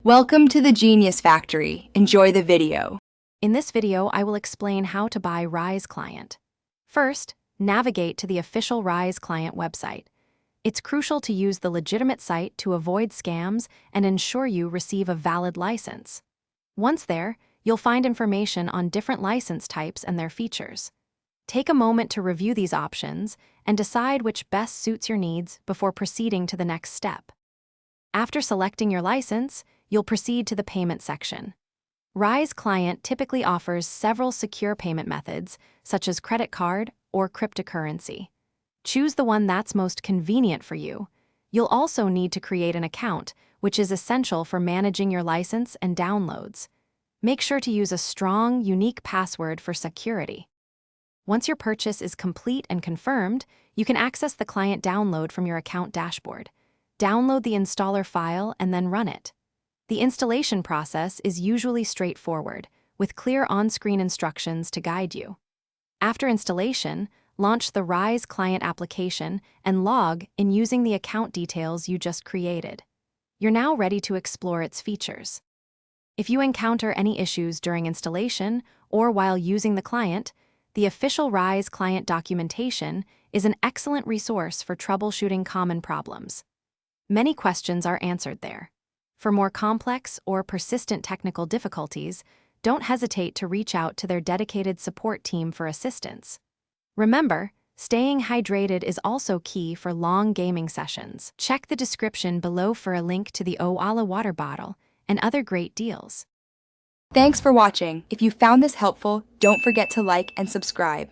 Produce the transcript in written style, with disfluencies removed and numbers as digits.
Welcome to the Genius Factory. Enjoy the video. In this video, I will explain how to buy Rise Client. First, navigate to the official Rise Client website. It's crucial to use the legitimate site to avoid scams and ensure you receive a valid license. Once there, you'll find information on different license types and their features. Take a moment to review these options and decide which best suits your needs before proceeding to the next step. After selecting your license, you'll proceed to the payment section. Rise Client typically offers several secure payment methods, such as credit card or cryptocurrency. Choose the one that's most convenient for you. You'll also need to create an account, which is essential for managing your license and downloads. Make sure to use a strong, unique password for security. Once your purchase is complete and confirmed, you can access the client download from your account dashboard. Download the installer file and then run it. The installation process is usually straightforward, with clear on-screen instructions to guide you. After installation, launch the Rise Client application and log in using the account details you just created. You're now ready to explore its features. If you encounter any issues during installation or while using the client, the official Rise Client documentation is an excellent resource for troubleshooting common problems. Many questions are answered there. For more complex or persistent technical difficulties, don't hesitate to reach out to their dedicated support team for assistance. Remember, staying hydrated is also key for long gaming sessions. Check the description below for a link to the Oala water bottle and other great deals. Thanks for watching. If you found this helpful, don't forget to like and subscribe.